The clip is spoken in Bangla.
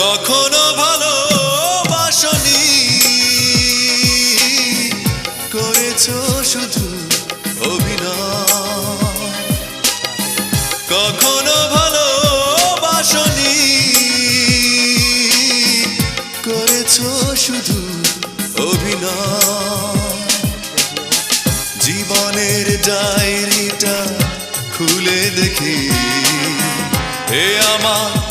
কখনো ভালোবাসনি, করেছো শুধু অভিনয়। কখনো ভালোবাসনি, করেছো শুধু অভিনয়। জীবনের ডায়েরিটা খুলে দেখি, এ আমার